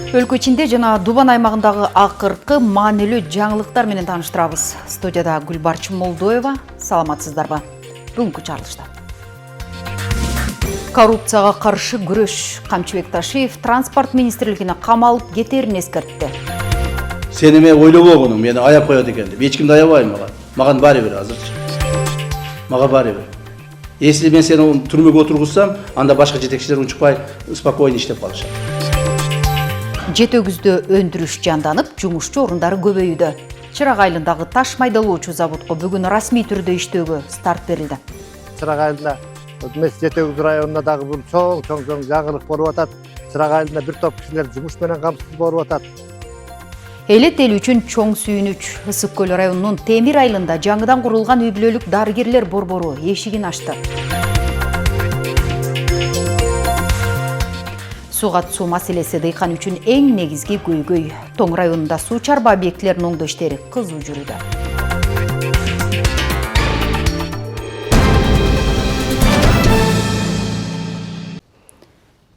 Өлкө ичинде жана Дубан аймагындагы акыркы маанилүү жаңылыктар менен тааныштырабыз. Студияда Гүлбарчын Молдоева. Саламатсыздарбы? Бүгүнкү чыгарылышта. Коррупцияга каршы күрөш. Камчыбек Ташиев транспорт министрлигине камалып кетерин эскертти. Сен эме ойлобогонуң, мени аяп коет экен деп. Эч кимди аябайм мага. Маган баары бир азырчы. Мага баары бир. Если мен сени түрмөгө отургузсам, анда башка жетекчилер унчукпай спокойно иштеп калышат. Жетөгүздө өндүрүш жанданып, жумушчу орундары көбөйүүдө. Чырак айылындагы таш майдалоочу заводко бүгүн расмий түрдө иштөөгө старт берилди. Чырак айылында Жетөгүз районунда дагы бул чоң жаңылык болуп атат. Чырак айылында бир топ кишилер жумуш менен камсыз болуп атат. Элет эл үчүн чоң сүйүнүч. Ысык көл районунун Темир айылында жаңыдан курулган үй бүлөлүк дарыгерлер борбору эшигин ачты. Суга суу маселеси дыйкан үчүн эң негизги көйгөй. Тоң районунда суу чарба объектилеринин оңдоо иштери кызуу жүрүүдө.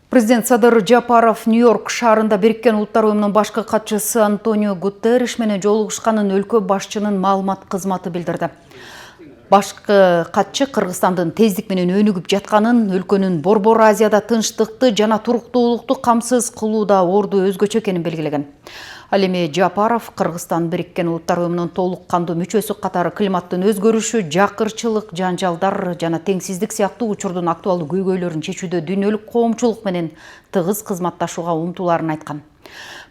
Президент Садыр Жапаров Нью-Йорк шаарында Бириккен Улуттар уюмунун башкы катчысы Антонио Гутерриш менен жолугушканын өлкө башчынын маалымат кызматы билдирди. Башкы катчы Кыргызстандын тездик менен өнүгүп жатканын, өлкөнүн Борбор Азияда тынчтыкты жана туруктуулукту камсыз кылууда орду өзгөчө экенин белгилеген. Ал эми Жапаров Кыргызстан Бириккен Улуттар уюмунун толук кандуу мүчөсү катары климаттын өзгөрүшү, жакырчылык, жанжалдар жана теңсиздик сыяктуу учурдун актуалдуу көйгөйлөрүн чечүүдө дүйнөлүк коомчулук менен тыгыз кызматташууга умтулаарын айткан.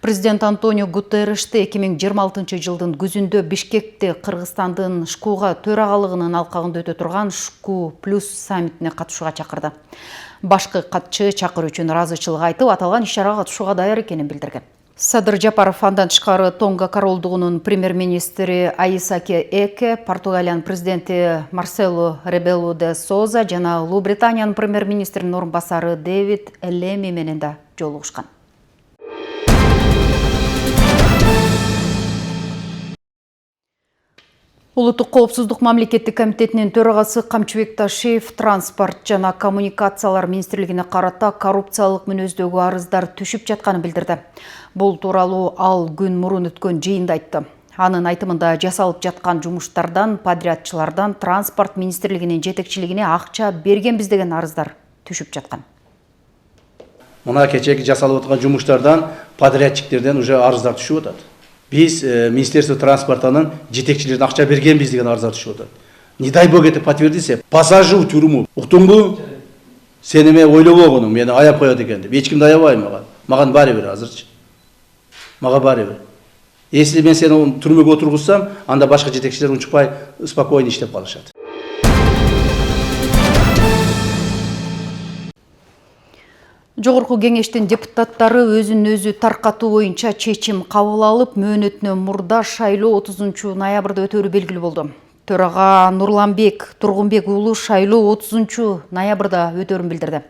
Президент Антонио Гутерришти 2026 жылдын күзүндө Бишкекте Кыргызстандын ШКУга төрагалыгынын алкагында өтө турган ШКУ плюс саммитине катышууга чакырды. Башкы катчы чакыруу үчүн ыраазычылык айтып, аталган иш-чарага катышууга даяр экенин билдирген. Садыр Жапаров андан тышкары Тонга королдугунун премьер-министри Аисаки Эке, Португалиянын президенти Марселу Ребелу де Соза жана Улуу Британиянын премьер-министринин орун басары Дэвид Леми менен да жолугушкан. Улуттук коопсуздук мамлекеттик комитетинин төрагасы Камчыбек Ташиев транспорт жана коммуникациялар министрлигине карата коррупциялык мүнөздөгү арыздар түшүп жатканын билдирди. Бул тууралуу ал күн мурун өткөн жыйында айтты. Анын айтымында жасалып жаткан жумуштардан, подрядчылардан транспорт министрлигинин жетекчилигине акча бергенбиз деген арыздар түшүп жаткан. Мына кечеги жасалып аткан жумуштардан, подрядчиктерден уже арыздар түшүп атат. Биз Министерство транспортунун жетекчилерине акча бергенбиз деген арыздар түшүп атат. Не дай бог это подтвердится, посажу в тюрьму. Уктуңбу? Сен эме ойлобогонуң, мени аяп коет экен деп. Эч кимди аябайм мага. Маган баары бир азырчы. Мага баары бир. Если мен сени түрмөгө отургузсам, анда башка жетекчилер унчукпай спокойно иштеп калышат. Жогорку кеңештин депутаттары өзүн өзү таркатуу боюнча чечим кабыл алып, мөөнөтүнөн мурда шайлоо 30 ноябрда өтөрү белгилүү болду. Төрага Нурланбек Тургунбек уулу шайлоо 30 ноябрда өтөрүн билдирди.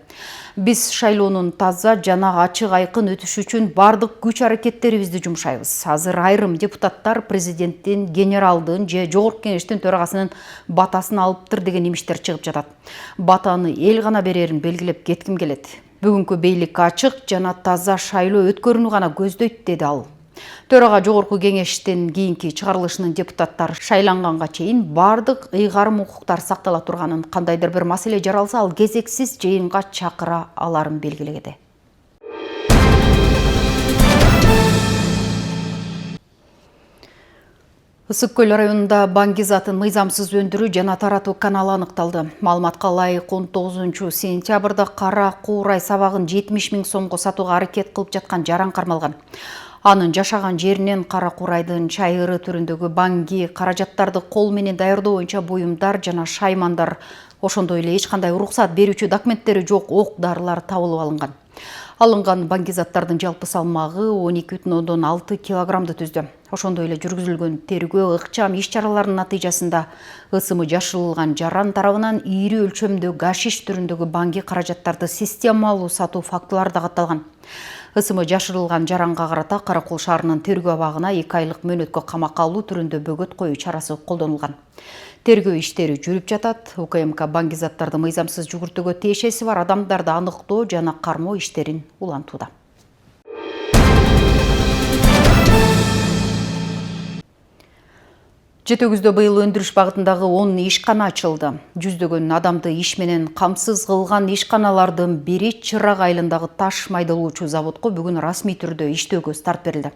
Биз шайлоонун таза жана ачык айкын өтүшү үчүн бардык күч аракеттерибизди жумшайбыз. Азыр айрым депутаттар президенттин, генералдын же жогорку кеңештин төрагасынын батасын алыптыр деген имиштер чыгып жатат. Батаны эл гана берерин белгилеп кетким келет. Бүгүнкү бийлик ачык жана таза шайлоо өткөрүүнү гана көздөйт, деди ал. Төрага жогорку кеңештин кийинки чыгарылышынын депутаттар шайланганга чейин бардык ыйгарым укуктар сактала турганын, кандайдыр бир маселе жаралса ал кезексиз жыйынга чакыра аларын белгиледи. Ысык көл районунда баңгизатын мыйзамсыз өндүрүү жана таратуу каналы аныкталды. Маалыматка ылайык 19 сентябрда кара куурай сабагын 70 000 сомго сатууга аракет кылып жаткан жаран кармалган. Анын жашаган жеринен кара куурайдын чайыры түрүндөгү баңги, каражаттарды кол менен даярдоо боюнча буюмдар жана шаймандар, ошондой эле эч кандай уруксат берүүчү документтери жок ок-дарылар табылып алынган. Алынган баңгизаттардын жалпы салмагы 12,6 килограммды түздү. Ошондой эле жүргүзүлгөн тергөө ыкчам иш-чараларынын натыйжасында ысымы жашырылган жаран тарабынан ири өлчөмдө гашиш түрүндөгү баңги каражаттарды системалуу сатуу фактылары да катталган. Ысымы жашырылган жаранга карата Каракол шаарынын тергөө абагына 2 айлык мөөнөткө камакка алуу түрүндө бөгөт коюу чарасы колдонулган. Тергөө иштери жүрүп жатат. УКМК баңгизаттарды мыйзамсыз жүгүртүүгө тиешеси бар адамдарды аныктоо жана кармоо иштерин улантууда. Жетегүздө быйыл өндүрүш багытындагы 10 ишкана ачылды. Жүздөгөн адамды иш менен камсыз кылган ишканалардын бири Чырак айылындагы таш майдалоочу заводко бүгүн расмий түрдө иштөөгө старт берилди.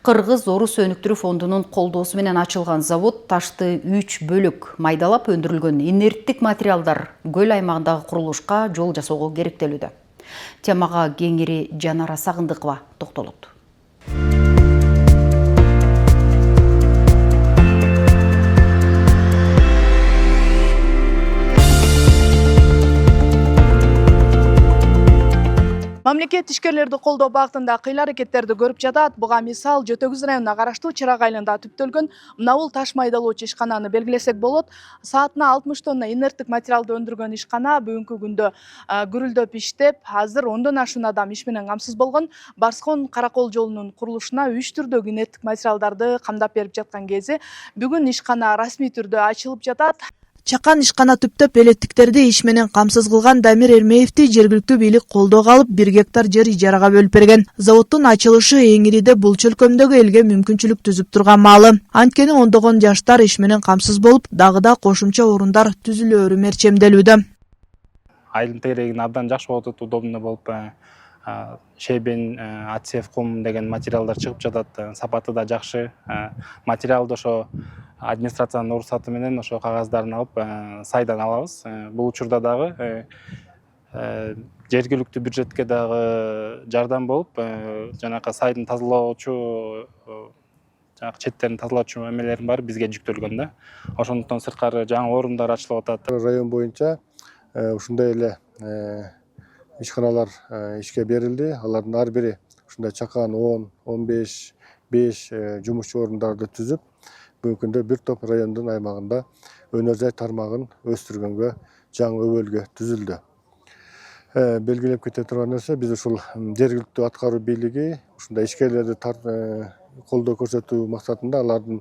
Кыргыз Орус өнүктүрүү фондунун колдоосу менен ачылган завод ташты 3 бөлүк майдалап өндүрүлгөн инерттик материалдар көл аймагындагы курулушка жол жасоого керектелүүдө. Темага кеңири Жанара Сагындыкова токтолот. Мамлекет ишкерлерди колдоо багытында кыйла аракеттерди көрүп жатат. Буга мисал Жетегүз районуна караштуу Чырак айылында түптөлгөн мынабул таш майдалоочу ишкананы белгилесек болот. Саатына 60 тонна инерттик материалды өндүргөн ишкана бүгүнкү күндө гүрүлдөп иштеп, азыр 10дон ашуун адам иш менен камсыз болгон. Барскон Каракол жолунун курулушуна 3 түрдөгү инерттик материалдарды камдап берип жаткан кези бүгүн ишкана расмий түрдө ачылып жатат. Чакан ишкана түптөп элеттиктерди иш менен камсыз кылган Дамир Эрмеевди жергиликтүү бийлик колдоого алып 1 гектар жер ижарага бөлүп берген. Заводдун ачылышы эңириде бул чөлкөмдөгү элге мүмкүнчүлүк түзүп турган маалы. Анткени ондогон жаштар иш менен камсыз болуп, дагы да кошумча орундар түзүлөөрү мерчемделүүдө. Айылдын тегерегин абдан жакшы болуп атат, удобно болуп, шебен, отсев, кум деген материалдар чыгып жатат. Сапаты да жакшы. Материалды ошо администрациянын уруксаты менен ошо кагаздарын алып сайдан алабыз. Бул учурда дагы жергиликтүү бюджетке дагы жардам болуп, жанакы сайдын тазалоочу, жанакы четтерин тазалоочу эмелерин баары бизге жүктөлгөн да. Ошондуктан сырткары жаңы орундар ачылып атат. Район боюнча ушундай эле ишканалар ишке берилди. Алардын ар бири ушундай чакан 10-15 жумушчу орундарды түзүп, бүгүнкү күндө бир топ райондун аймагында өнөр жай тармагын өстүргөнгө жаңы өбөлгө түзүлдү. Белгилеп кете турган нерсе, биз ушул жергиликтүү аткаруу бийлиги ушундай ишкерлерди колдоо көрсөтүү максатында алардын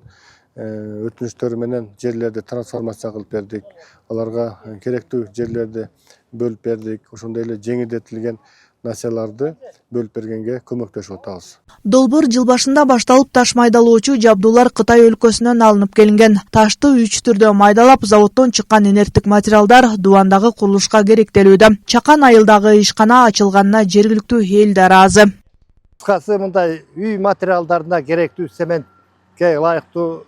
өтүнүчтөрү менен жерлерди трансформация кылып бердик. Аларга керектүү жерлерди бөлүп бердик. Ошондой эле жеңилдетилген насияларды бөлүп бергенге көмөктөшүп атабыз. Долбоор жыл башында башталып, таш майдалоочу жабдуулар Кытай өлкөсүнөн алынып келинген. Ташты 3 түрдө майдалап, заводдон чыккан инерттик материалдар дубандагы курулушка керектелүүдө. Чакан айылдагы ишкана ачылганына жергиликтүү эл да ыраазы. Кыскасы мындай үй материалдарына керектүү сементке ылайыктуу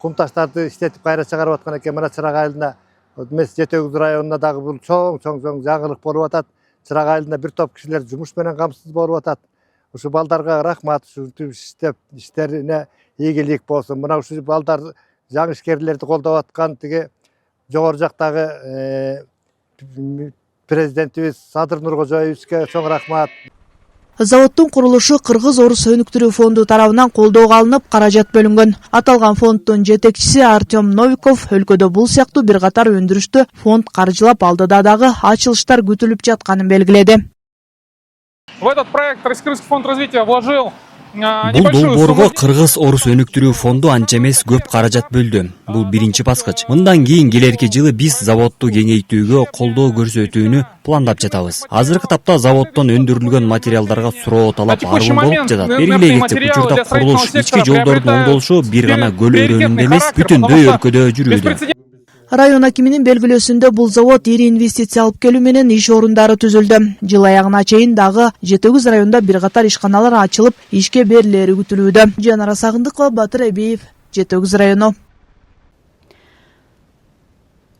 кум таштарды иштетип кайра чыгарып аткан экен. Мына Чырак айылына, Жетегүз районуна дагы бул чоң жаңылык болуп атат. Чырак айылында бир топ кишилер жумуш менен камсыз болуп атат. Ушу балдарга рахмат, ушинтип иштеп иштерине ийгилик болсун. Мына ушу балдар жаңы ишкерлерди колдоп аткан тиги жогору жактагы президентибиз Садыр Нуркожоевичке чоң рахмат. Заводдун курулушу Кыргыз Орус өнүктүрүү фонду тарабынан колдоого алынып, каражат бөлүнгөн. Аталган фонддун жетекчиси Артем Новиков өлкөдө бул сыяктуу бир катар өндүрүштү фонд каржылап алдыда дагы ачылыштар күтүлүп жатканын белгиледи. В этот проект Российский фонд развития вложил Бул долбоорго Кыргыз Орус өнүктүрүү фонду анча эмес көп каражат бөлдү. Бул биринчи баскыч. Мындан кийин келерки жылы биз заводду кеңейтүүгө колдоо көрсөтүүнү пландап жатабыз. Азыркы тапта заводдон өндүрүлгөн материалдарга суроо талап аргын болуп жатат. Белгилей кетсек, учурда курулуш ички жолдордун оңдолушу бир гана көл өрөөнүндө эмес, бүтүндөй өлкөдө жүрүүдө. Район акиминин белгилөөсүндө бул завод ири инвестиция алып келүү менен иш орундары түзүлдү. Жыл аягына чейин дагы Жетегүз районунда бир катар ишканалар ачылып, ишке берилери күтүлүүдө. Жанара Сагындыкова, Батыр Эбиев, Жетегүз району.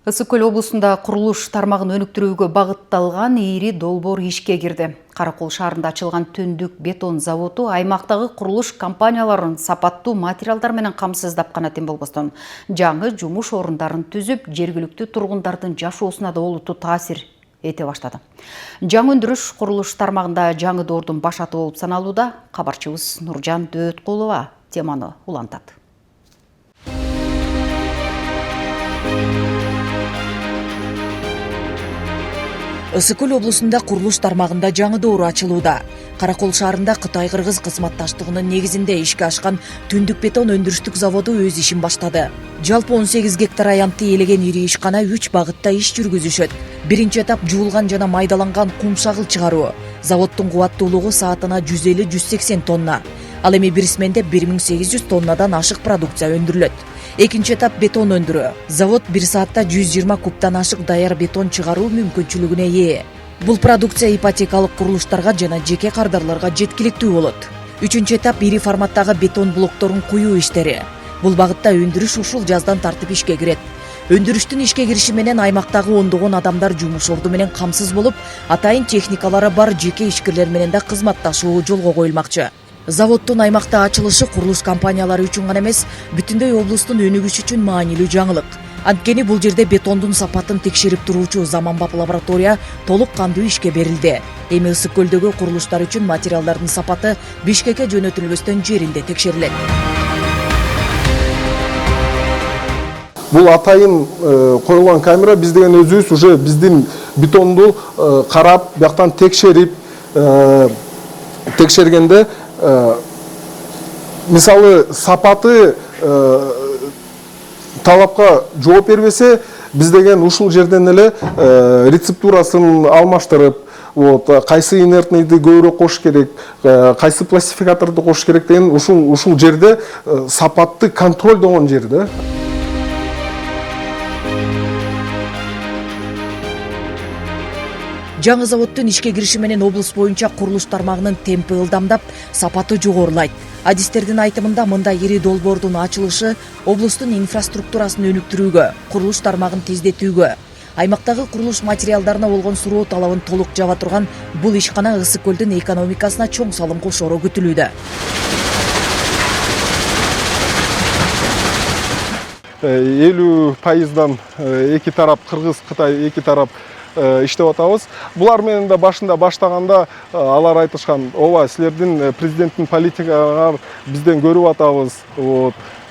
Ысык Көл облусунда курулуш тармагын өнүктүрүүгө багытталган ири долбоор ишке кирди. Каракол шаарында ачылган түндүк бетон заводу аймактагы курулуш компанияларын сапаттуу материалдар менен камсыздап гана тем болбостон, жаңы жумуш орундарын түзүп, жергиликтүү тургундардын жашоосуна да олуттуу таасир эте баштады. Жаңы өндүрүш курулуш тармагында жаңы доордун башаты болуп саналууда. Кабарчыбыз Нуржан Дөөткулова теманы улантат. Ысык Көл облусунда курулуш тармагында жаңы доор ачылууда. Каракол шаарында Кытай-Кыргыз кызматташтыгынын негизинде ишке ашкан түндүк бетон өндүрүштүк заводу өз ишин баштады. Жалпы 18 гектар аянтты ээлеген ири ишкана 3 багытта иш жүргүзүшөт. Биринчи этап жуулган жана майдаланган кум шагыл чыгаруу. Заводдун кубаттуулугу саатына 150-180 тонна. Ал эми бир сменде 1800 тоннадан ашык продукция өндүрүлөт. Экинчи этап бетон өндүрүү. Завод 1 саатта 120 кубтан ашык даяр бетон чыгаруу мүмкүнчүлүгүнө ээ. Бул продукция ипотекалык курулуштарга жана жеке кардарларга жеткиликтүү болот. Үчүнчү этап ири форматтагы бетон блокторун куюу иштери. Бул багытта өндүрүш ушул жаздан тартып ишке кирет. Өндүрүштүн ишке кириши менен аймактагы ондогон адамдар жумуш орду менен камсыз болуп, атайын техникалары бар жеке ишкерлер менен да кызматташуу жолго коюлмакчы. Заводдун аймакта ачылышы курулуш компаниялары үчүн гана эмес, бүтүндөй облустун өнүгүшү үчүн маанилүү жаңылык. Анткени бул жерде бетондун сапатын текшерип туруучу заманбап лаборатория толук кандуу ишке берилди. Эми Ысык көлдөгү курулуштар үчүн материалдардын сапаты Бишкекке жөнөтүлбөстөн жеринде текшерилет. Бул атайын коюлган камера биз деген өзүбүз уже биздин бетонду карап, бияктан текшергенде мисалы сапаты талапка жооп бербесе, биз деген ушул жерден эле рецептурасын алмаштырып, кайсы инертныйды көбүрөөк кош керек, кайсы пластификаторду кош керек деген ушул жерде сапатты контролдогон жер да. Жаңы заводдун ишке кириши менен облус боюнча курулуш тармагынын темпи ылдамдап, сапаты жогорулайт. Адистердин айтымында мындай ири долбоордун ачылышы облустун инфраструктурасын өнүктүрүүгө, курулуш тармагын тездетүүгө, аймактагы курулуш материалдарына болгон суроо талабын толук жаба турган бул ишкана Ысык көлдүн экономикасына чоң салым кошоору күтүлүүдө. 50%дан эки тарап, Кыргыз, Кытай эки тарап иштеп атабыз. Булар менен да башында баштаганда алар айтышкан, ооба силердин президенттин политикалары бизден көрүп атабыз.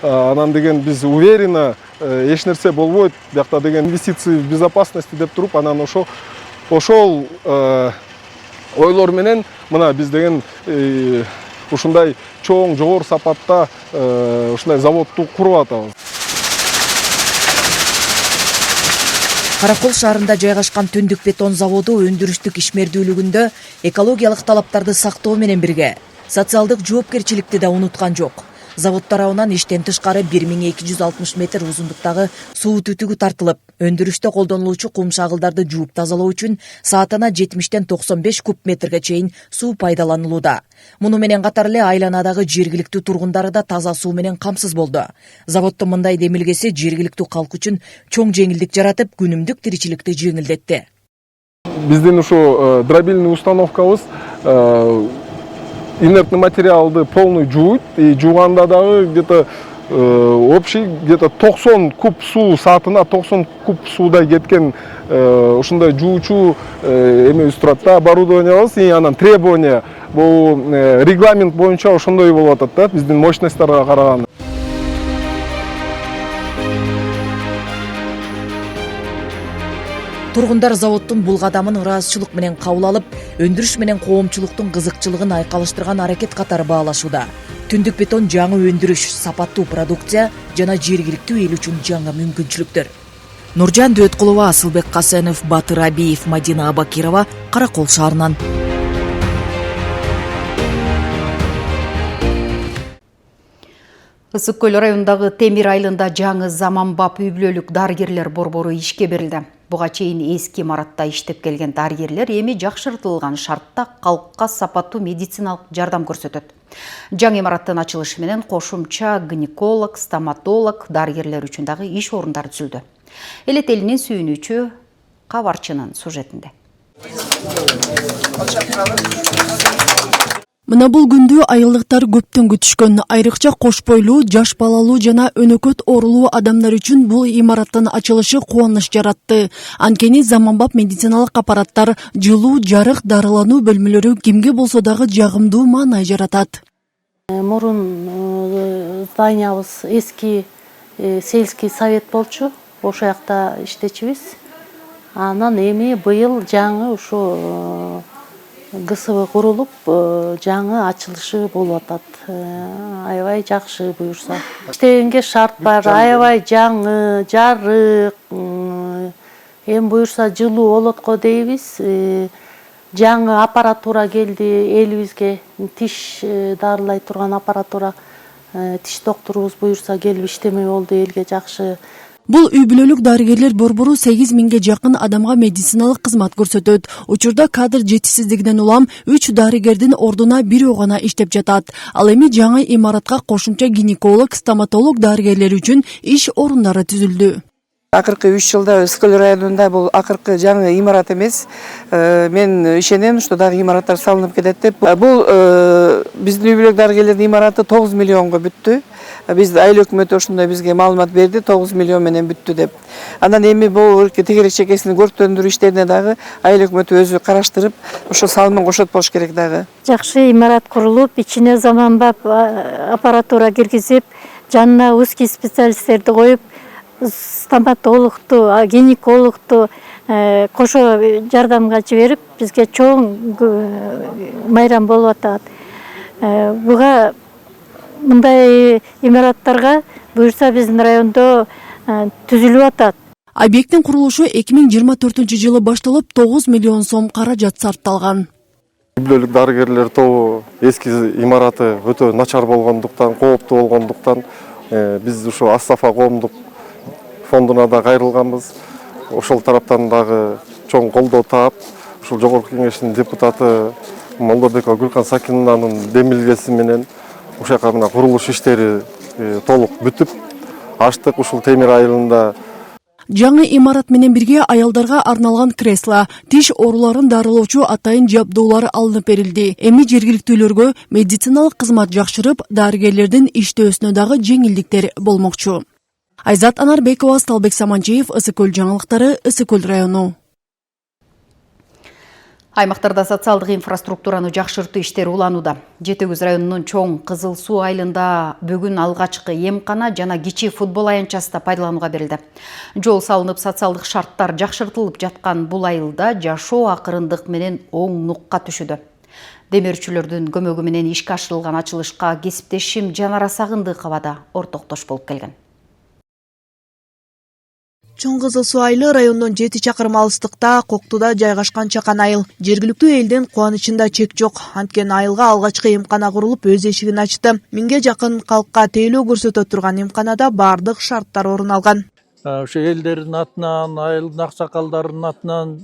Анан деген биз уверенно эч нерсе болбойт, биякта деген инвестиции в безопасности деп туруп, анан ошол ойлор менен мына биз деген ушундай чоң жогору сапатта ушундай заводду куруп атабыз. Каракол шаарында жайгашкан Түндүк бетон заводу өндүрүштүк ишмердүүлүгүндө экологиялык талаптарды сактоо менен бирге социалдык жоопкерчиликти да унуткан жок. Завод тарабынан иштен тышкары 1260 метр узундуктагы суу түтүгү тартылып, өндүрүштө колдонулуучу кум шагылдарды жууп тазалоо үчүн саатына 70-тен 95 куб метрге чейин суу пайдаланылууда. Муну менен катар эле айланадагы жергиликтүү тургундары да таза суу менен камсыз болду. Заводдун мындай демилгеси жергиликтүү калк үчүн чоң жеңилдик жаратып, күнүмдүк тиричиликти жеңилдетти. Биздин ушу дробильный установкабыз инертный материалды полный жууйт, и жууганда дагы где-то общий где-то 90 куб суу, саатына 90 куб суудай кеткен ушундай жуучу эмебиз турат да, оборудованиябыз, и анан требования бул регламент боюнча ошондой болуп атат да, биздин мощностторго караганда. Тургундар заводдун бул кадамын ыраазычылык менен кабыл алып, өндүрүш менен коомчулуктун кызыкчылыгын айкалыштырган аракет катары баалашууда. Түндүк бетон жаңы өндүрүш, сапаттуу продукция жана жергиликтүү эл үчүн жаңы мүмкүнчүлүктөр. Нуржан Дөткулова, Асылбек Касенов, Батыр Абиев, Мадина Абакирова, Каракол шаарынан. Ысык көл районундагы Темир айылында жаңы заманбап үй-бүлөлүк дарыгерлер борбору ишке берилди. Буга чейин эски имаратта иштеп келген дарыгерлер эми жакшыртылган шартта калкка сапаттуу медициналык жардам көрсөтөт. Жаңы имараттын ачылышы менен кошумча гинеколог, стоматолог, дарыгерлер үчүн дагы иш орундары түзүлдү. Элет элинин сүйүнүүчү кабарчынын сюжетинде. Мына бул күндү айылдыктар көптөн күтүшкөн. Айрыкча кош бойлуу, жаш балалуу жана өнөкөт оорулуу адамдар үчүн бул имараттын ачылышы кубаныч жаратты. Анткени заманбап медициналык аппараттар, жылуу, жарык, дарылануу бөлмөлөрү кимге болсо дагы жагымдуу маанай жаратат. Мурун зданиябыз эски сельский совет болчу, ошол жакта иштечүбүз. Анан эми быйыл жаңы ушу ГСВ курулуп, жаңы ачылышы болуп атат. Аябай жакшы буюрса. Иштегенге шарт бар, аябай жаңы, жарык, эми буюрса жылуу болотко дейбиз. Жаңы аппаратура келди элибизге, тиш дарылай турган аппаратура тиш доктурубуз буюрса келип иштеме болду, элге жакшы. Бул үй бүлөлүк дарыгерлер борбору 8 миңге жакын адамга медициналык кызмат көрсөтөт. Учурда кадр жетишсиздигинен улам 3 дарыгердин ордуна бирөө гана иштеп жатат. Ал эми жаңы имаратка кошумча гинеколог, стоматолог дарыгерлер үчүн иш орундары түзүлдү. Акыркы 3 жылда Ысыкөл районунда бул акыркы жаңы имарат эмес. Мен ишенем, что дагы имараттар салынып кетет деп. Бул биздин үй бүлөк дарыгерлердин имараты 9 миллионго бүттү. Биз айыл өкмөтү ошондой бизге маалымат берди, 9 миллион менен бүттү деп. Анан эми бул тегерек чекесин көрктөндүрүү иштерине дагы айыл өкмөтү өзү караштырып, ошо салымын кошот болуш керек дагы. Жакшы имарат курулуп, ичине заманбап аппаратура киргизип, жанына узкий специалисттерди коюп, стоматологту, гинекологту кошо жардамга жиберип, бизге чоң майрам болуп атат. Буга мындай имараттарга буюрса биздин райондо түзүлүп атат. Объекттин курулушу 2024-жылы башталып 9 миллион сом каражат сарпталган. Үй бүлөлүк дарыгерлер тобу эски имараты өтө начар болгондуктан, кооптуу болгондуктан биз ушу Астафа коомдук фондуна да кайрылганбыз. Ошол тараптан дагы чоң колдоо таап, ушул жогорку кеңештин депутаты Молдобекова Гүлкан Сакиновнанын демилгеси менен ушул жака мына курулуш иштери толук бүтүп, аштык ушул Темир айылында. Жаңы имарат менен бирге аялдарга арналган кресло, тиш ооруларын дарылоочу атайын жабдуулар алынып берилди. Эми жергиликтүүлөргө медициналык кызмат жакшырып, дарыгерлердин иштөөсүнө дагы жеңилдиктер болмокчу. Айзат Анарбекова, Сталбек Саманчиев, Ысыкөл жаңылыктары, Ысыкөл району. Аймактарда социалдык инфраструктураны жакшыртуу иштери уланууда. Жетегүз районунун чоң Кызыл Суу айылында бүгүн алгачкы эмкана жана кичи футбол аянтчасы да пайдаланууга берилди. Жол салынып, социалдык шарттар жакшыртылып жаткан бул айылда жашоо акырындык менен оң нукка түшүүдө. Демирчүлөрдүн көмөгү менен ишке ашырылган ачылышка кесиптешим Жанара Сагындыкова да ортоктош болуп келген. Чоң Кызыл Суу айылы райондон 7 чакырым алыстыкта Коктуда жайгашкан чакан айыл. Жергиликтүү элдин кубанычында чек жок. Анткени айылга алгачкы эмкана курулуп өз эшигин ачты. Миңге жакын калкка тейлөө көрсөтө турган эмканада бардык шарттар орун алган. Ошо элдердин атынан, айылдын аксакалдарынын атынан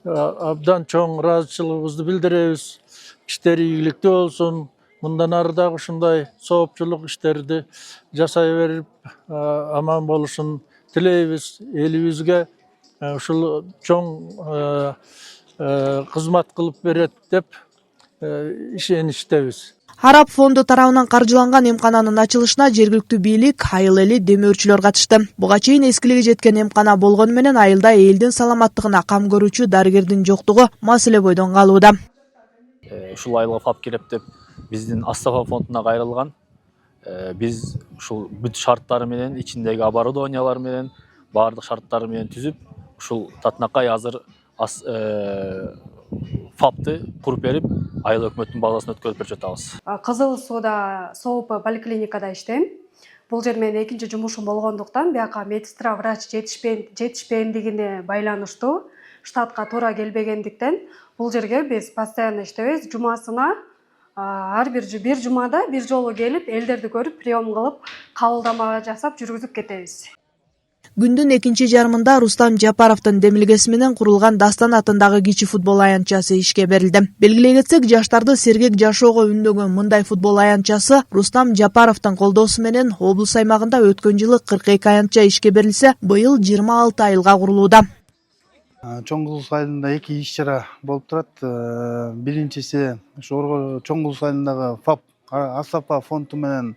абдан чоң ыраазычылыгыбызды билдиребиз. Иштери ийгиликтүү болсун. Мындан ары дагы ушундай соопчулук иштерди жасай берип аман болушун тилейбиз. Элибизге ушул чоң кызмат кылып берет деп ишеничтебиз. Араб фонду тарабынан каржыланган эмкананын ачылышына жергиликтүү бийлик, айыл эли, демөөрчүлөр катышты. Буга чейин эскилиги жеткен эмкана болгону менен айылда элдин саламаттыгына кам көрүүчү дарыгердин жоктугу маселе бойдон калууда. Ушул айылга фап керек деп биздин Астафа фондуна кайрылган. Биз ушул бүт шарттары менен, ичиндеги оборудованиялар менен, баардык шарттары менен түзүп, ушул татынакай азыр фапты куруп берип, айыл өкмөттүн базасын өткөрүп берип жатабыз. Кызыл Сууда СООП поликлиникада иштейм. Бул жер менин экинчи жумушум болгондуктан бияка медсестра, врач жетишпейиндигине байланыштуу штатка туура келбегендиктен бул жерге биз постоянно иштебейбиз. Жумасына ар бир жумада бир жолу келип, элдерди көрүп, прием кылып, кабылдама жасап жүргүзүп кетебиз. Күндүн экинчи жарымында Рустам Жапаровдун демилгеси менен курулган Дастан атындагы кичи футбол аянтчасы ишке берилди. Белгилей кетсек, жаштарды сергек жашоого үндөгөн мындай футбол аянтчасы Рустам Жапаровдун колдоосу менен облус аймагында өткөн жылы 42 аянтча ишке берилсе, быйыл 26 айылга курулууда. Чоң Кызыл Суу айылында 2 иш-чара болуп турат. Биринчиси ошо Чоң Кызыл Суу айылындагы ФАП, Астафа фонду менен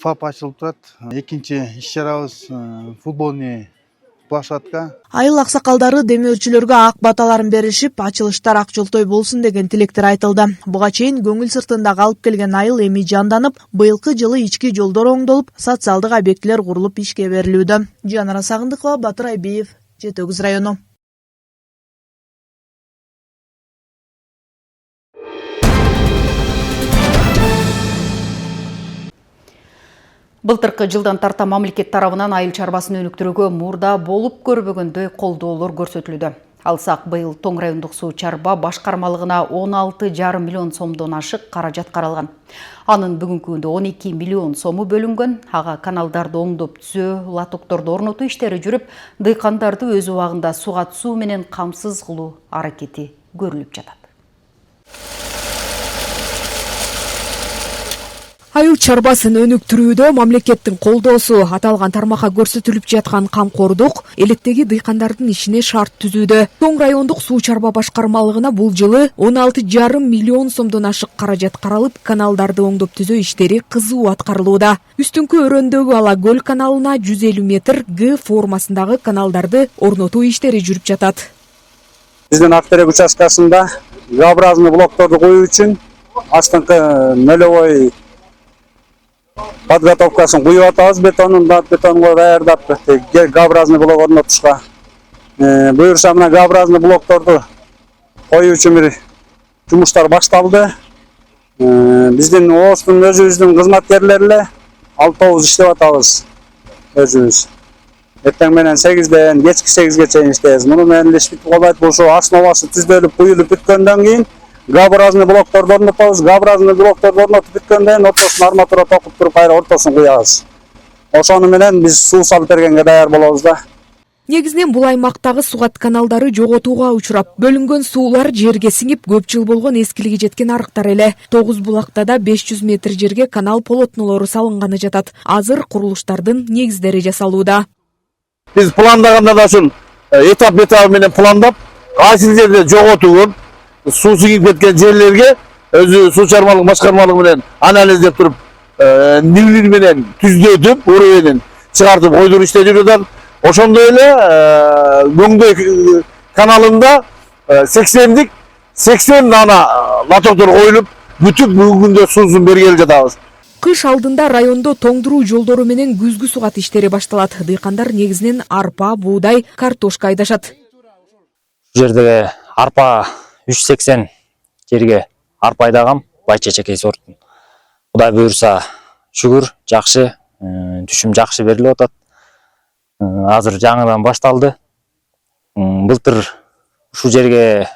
ФАП ачылып турат. Экинчи иш-чарабыз футбольный площадка. Айыл аксакалдары демөөрчүлөргө ак баталарын беришип, ачылыштар ак жолтой болсун деген тилектер айтылды. Буга чейин көңүл сыртында калып келген айыл эми жанданып, быйылкы жылы ички жолдор оңдолуп, социалдык объектилер курулуп ишке берилүүдө. Жанара Сагындыкова, Батыр Айбиев, Жетегүз району. Былтыркы жылдан тарта мамлекет тарабынан айыл чарбасын өнүктүрүүгө мурда болуп көрбөгөндөй колдоолор көрсөтүлүүдө. Алсақ быйыл Тоң райондық суу чарба башкармалыгына 16,5 миллион сомдон ашык каражат каралган. Анын бүгүнкү күндө 12 миллион сому бөлүнгөн. Ага каналдарды оңдоп түзөө, лотокторду орнотуу иштери жүрүп, дыйкандарды өз убагында суга түсүү менен камсыз кылуу аракети көрүлүп жатат. Айыл чарбасын өнүктүрүүдө мамлекеттин колдоосу аталган тармакка көрсөтүлүп жаткан камкордук электеги дыйкандардын ишине шарт түзүүдө. Тоң райондук суу чарба башкармалыгына бул жылы 16,5 миллион сомдон ашык каражат каралып, каналдарды оңдоп түзөө иштери кызуу аткарылууда. Үстүңкү өрөөндөгү Ала көл каналына 150 метр Г формасындагы каналдарды орнотуу иштери жүрүп жатат. Биздин Актерек участкасында Г-образный блокторду коюу үчүн астыңкы нөлевой подготовкасын куюп атабыз, бетонго даярдап Г-образный блок орнотушка. Буюрса мына Г-образный блокторду коюу үчүн бир жумуштар башталды. Биздин оостун өзүбүздүн кызматкерлери эле 6 иштеп атабыз өзүбүз. Эртең менен 8ден кечки 8ге чейин иштейбиз. Муну менен иш бүтүп калбайт болсо основасы түздөлүп, куюлуп бүткөндөн кийин Г-образный блокторду орнотобуз. Г-образный блокторду орнотуп бүткөндөн кийин ортосун арматура токуп туруп, кайра ортосун куябыз. Ошону менен биз суу салып бергенге даяр болобуз да. Негизинен бул аймактагы сугат каналдары жоготууга учурап, бөлүнгөн суулар жерге сиңип, көп жыл болгон эскилиги жеткен арыктар эле. 9 булакта да 500 метр жерге канал полотнолору салынганы жатат. Азыр курулуштардын негиздери жасалууда. Биз пландаганда да ушул этап менен пландап, кайсы жерде жоготуугун, суу сиңип кеткен жерлерге өзү суу чарбалык башкармалыгы менен анализдеп туруп, нивелир менен түздөтүп, уровенин чыгартып койдуруп иштеп жатат. Ошондой эле Көңдөй каналында 80 дана лотоктор коюлуп, бүтүп бүгүнкү күндө суусун бергеле жатабыз. Кыш алдында райондо тоңдуруу жолдору менен күзгү сугат иштери башталат. Дыйкандар негизинен арпа, буудай, картошка айдашат. Бул жерде арпа 380 жерге арпа айдагам, бай-чечекей сорттун. Кудай буюрса, шүгүр жакшы, түшүм жакшы берилип атат. Азыр жаңыдан башталды. Былтыр ушул жерге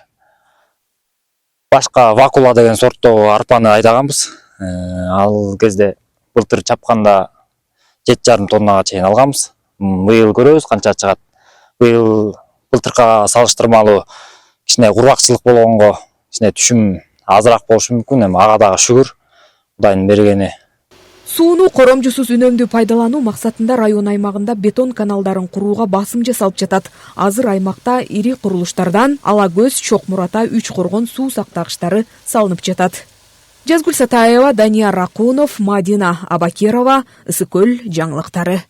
башка вакула деген сорттогу арпаны айдаганбыз. Ал кезде былтыр чапканда 7,5 тоннага чейин алганбыз. Быйыл көрөбүз канча чыгат. Быйыл былтырка салыштырмалуу кичине кургакчылык болгонго кичине түшүм азыраак болушу мүмкүн. Эми ага дагы шүгүр, Кудайдын бергени. Сууну коромжусуз үнөмдүү пайдалануу максатында район аймагында бетон каналдарын курууга басым жасалып жатат. Азыр аймакта ири курулуштардан Ала көз, Чокмурата, Үч коргон суу сактагычтары салынып жатат. Жазгүл Сатаева, Данияр Ракунов, Мадина Абакирова, Ысыкөл жаңылыктары.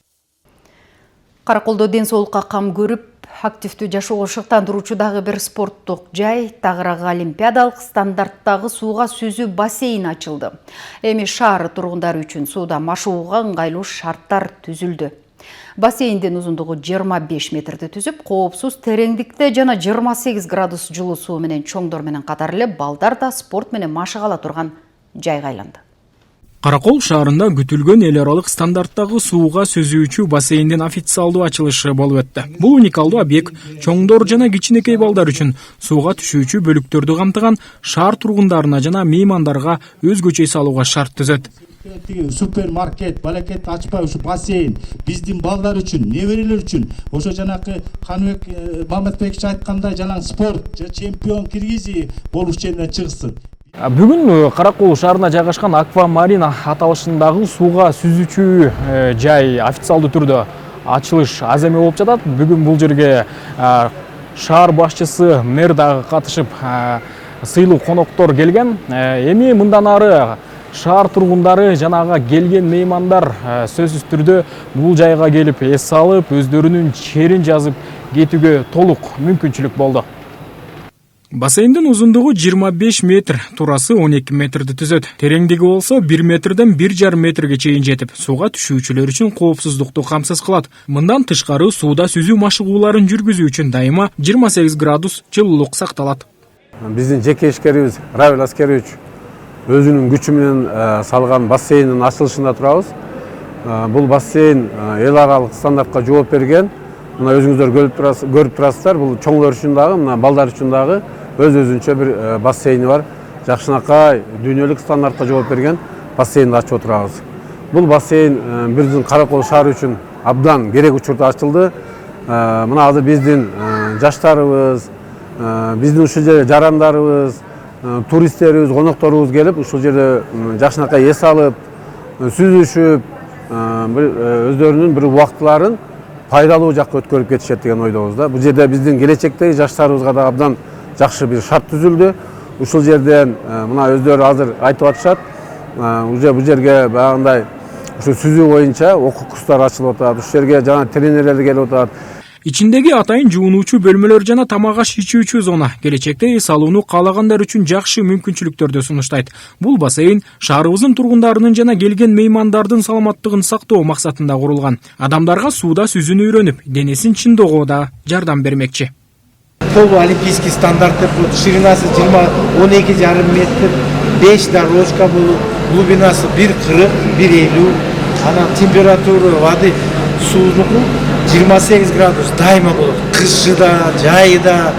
Караколдо ден соолукка кам көрүп, активдүү жашоого шыктандыруучу дагы бир спорттук жай, Тагыраагы олимпиадалык стандарттагы сууга сүзүү бассейн ачылды. Эми шаар тургундары үчүн сууда машыгууга ыңгайлуу шарттар түзүлдү. Бассейндин узундугу 25 метрди түзүп, коопсуз тереңдикте жана 28 градус жылуу суу менен чоңдор менен катар эле балдар да спорт менен машыга ала турган жайга айланды. Каракол шаарында күтүлгөн эл аралык стандарттагы сууга сүзүүчү бассейндин официалдуу ачылышы болуп өттү. Бул уникалдуу объект чоңдор жана кичинекей балдар үчүн сууга түшүүчү бөлүктөрдү камтыган, шаар тургундарына жана меймандарга өзгөчө салууга шарт түзөт. Супермаркет, балекет ачпай ушу бассейн биздин балдар үчүн, неберелер үчүн, ошо жанакы Каныбек Маматбекович айткандай жанагы спорт, чемпион Киргизии болуш жерине чыгсын. Бүгүн Каракол шаарына жайгашкан Аквамарин аталышындагы сууга сүзүүчү жай официалдуу түрдө ачылыш аземи болуп жатат. Бүгүн бул жерге шаар башчысы, мэр дагы катышып, сыйлуу коноктор келген. Эми мындан ары шаар тургундары жанага келген меймандар сөзсүз түрдө бул жайга келип эс алып, өздөрүнүн черин жазып кетүүгө толук мүмкүнчүлүк болду. Бассейндин узундугу 25 метр, турасы 12 метрди түзөт. Тереңдиги болсо 1 метрден 1,5 метрге чейин жетип, сууга түшүүчүлөр үчүн коопсуздукту камсыз кылат. Мындан тышкары сууда сүзүү машыгууларын жүргүзүү үчүн дайыма 28 градус жылуулук сакталат. Биздин жеке ишкерибиз Равил Аскерович өзүнүн күчү менен салган бассейндин ачылышында турабыз. Бул бассейн эл аралык стандартка жооп берген. мына өзүңүздөр көрүп турасыздар, бул чоңлор үчүн дагы, мына балдар үчүн дагы өз-өзүнчө бир бассейни бар. Жакшынакай дүйнөлүк стандартка жооп берген бассейнди ачып отурабыз. Бул бассейн биздин Каракол шаары үчүн абдан керек учурда ачылды. Мына азыр биздин жаштарыбыз, биздин ушул жерде жарандарыбыз, туристтерибиз, конокторубуз келип ушул жерде жакшынакай эс алып, сүзүшүп, өздөрүнүн бир убактыларын пайдалуу жакка өткөрүп кетишет деген ойдобуз да. Бул жерде биздин келечектеги жаштарыбызга да абдан жакшы бир шарт түзүлдү. Ушул жерден мына өздөрү азыр айтып атышат. Уже бул жерге баягындай ушу сүзүү боюнча окуу курстары ачылып атат. Ушул жерге жана тренерлер келип атат. Ичиндеги атайын жуунуучу бөлмөлөр жана тамак аш ичүүчү зона келечекте эс алууну каалагандар үчүн жакшы мүмкүнчүлүктөрдү сунуштайт. Бул бассейн шаарыбыздын тургундарынын жана келген меймандардын саламаттыгын сактоо максатында курулган. Адамдарга сууда сүзүүнү үйрөнүп, денесин чыңдоого жардам бермекчи. Олимпийский стандарт деп ширинасы 12,5 метр, 5 дорожка болуп, глубинасы 1,40, 1,50. Анан температура воды суунуку 28 градус дайыма болот. Кышы да, жайы да,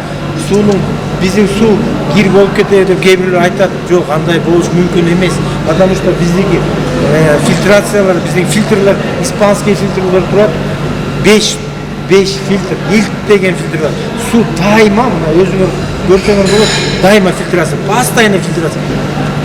суунун биздин суу кир болуп кетет деп кээ бирлер айтат. Жок, андай болуш мүмкүн эмес. Потому что биздики фильтрациялар, биздин фильтрлер, испанский фильтрлер турат. 5 фильтр, илт деген фильтр бар. Суу дайыма, өзүңөр көрсөңөр болот, дайыма фильтрация, постоянно фильтрация.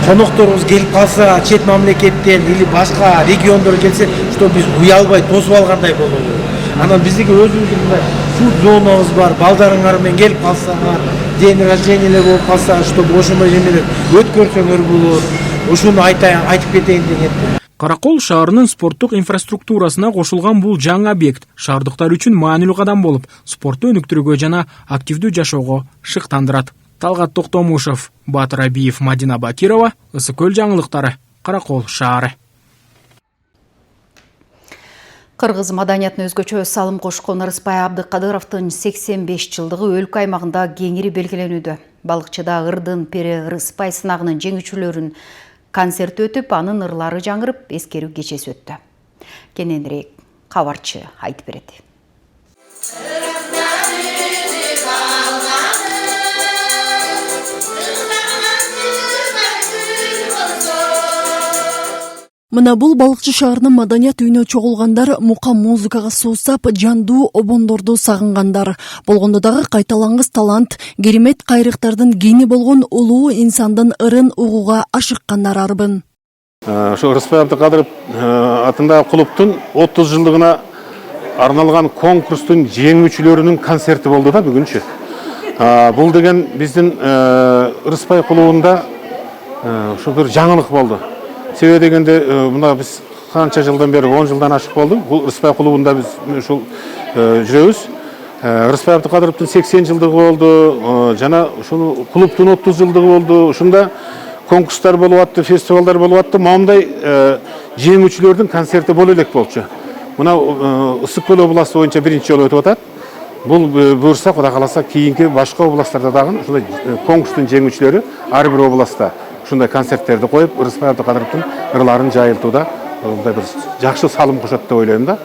Конокторубуз келип калса, чет мамлекеттен или башка региондон келсе, что биз уялбай тосуп алгандай болобуз. Анан биздики өзүбүздүн мындай фуд зонабыз бар, балдарыңар менен келип калсаңар, день рождениелер болуп калса, чтобы ошондой эмелер өткөрсөңөр болот. Ошону айтып кетейин деген. Каракол шаарынын спорттук инфраструктурасына кошулган бул жаңы объект шаардыктар үчүн маанилүү кадам болуп, спортту өнүктүрүүгө жана активдүү жашоого шыктандырат. Талгат Токтомушев, Батыр Абиев, Мадина Бакирова, Ысыкөл жаңылыктары, Каракол шаары. Кыргыз маданиятына өзгөчө салым кошкон Ырыспай Абдыкадыровдун 85 жылдыгы өлкө аймагында кеңири белгиленүүдө. Балыкчыда ырдын пери Ырыспай сынагынын жеңүүчүлөрүнүн концерти өтүп, анын ырлары жаңырып, эскерүү кечеси өттү. Кененирээк кабарчы айтып берет. Мына бул балыкчы шаарынын маданият үйүнө чогулгандар мука музыкага суусап, жандуу обондорду сагынгандар. Болгондо дагы кайталангыс талант, керемет кайрыктардын гени болгон улуу инсандын ырын угууга ашыккандар арбын. Ошо Ырыспай Абдыкадыров атындагы клубтун 30 жылдыгына арналган конкурстун жеңүүчүлөрүнүн концерти болду да бүгүнчү. Бул деген биздин Ырыспай клубунда ошо бир жаңылык болду. Себеби дегенде мына биз канча жылдан бери 10 жылдан ашык болду. Бул Ырыспай клубунда биз ушул жүрөбүз. Ырыспай Абдыкадыровдун 80 жылдыгы болду, жана ушул клубтун 30 жылдыгы болду. Ушунда конкурстар болуп атты, фестивалдар болуп атты. Моундай жеңүүчүлөрдүн концерти боло элек болчу. Мына Ысык-Көл областы боюнча биринчи жолу өтүп атат. Бул буюрса, Кудай кааласа, кийинки башка областтарда дагы ушундай конкурстун жеңүүчүлөрү ар бир областта ушундай концерттерди коюп, Ырыспай Абдыкадыровдун ырларын жайылтууда мындай бир жакшы салым кошот деп ойлойм да.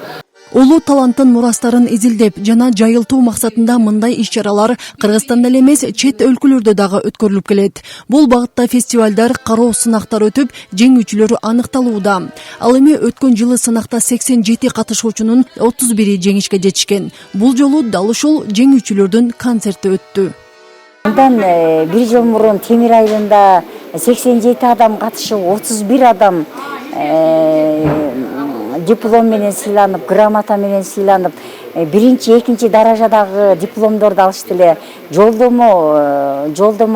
Улуу таланттын мурастарын изилдеп жана жайылтуу максатында мындай иш-чаралар Кыргызстанда эле эмес, чет өлкөлөрдө дагы өткөрүлүп келет. Бул багытта фестивалдар, кароо сынактар өтүп, жеңүүчүлөр аныкталууда. Ал эми өткөн жылы сынакта 87 катышуучунун 31 жеңишке жетишкен. Бул жолу дал ушул жеңүүчүлөрдүн концерти өттү. Андан бир жыл мурун Темир айылында 87 адам катышып, 31 адам диплом менен сыйланып, грамота менен сыйланып, биринчи, экинчи даражадагы дипломдорду алышты эле, жолдомо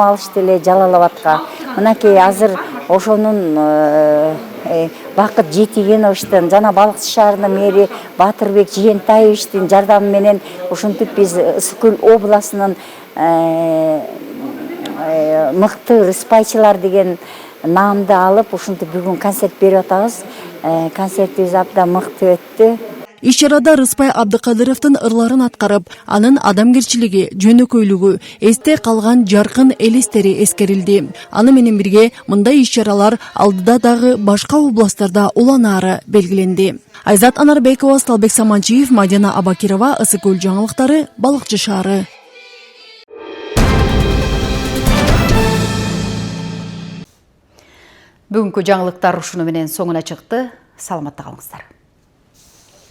алышты эле Жалал Абадка. Мынакей азыр ошонун бакыт жетигеновичтин жана Балыкчы шаарынын мэри Батырбек Жыентаевичтин жардамы менен ушинтип биз Ысык-Көл областынын мыкты ырыспайчылар деген наамды алып, ушинтип бүгүн концерт берип атабыз. Концертибиз абдан мыкты өттү. Иш чарада Рыспай Абдыкадыровдун ырларын аткарып, анын адамгерчилиги, жөнөкөйлүгү, эсте калган жаркын элестери эскерилди. Аны менен бирге мындай иш чаралар алдыда дагы башка областтарда уланаары белгиленди. Айзат Анарбекова, Сталбек Саманчиев, Мадина Абакирова, Ысык Көл жаңылыктары, Балыкчы шаары. Бүгүнкү жаңылыктар ушуну менен соңуна чыкты. Саламатта калыңыздар.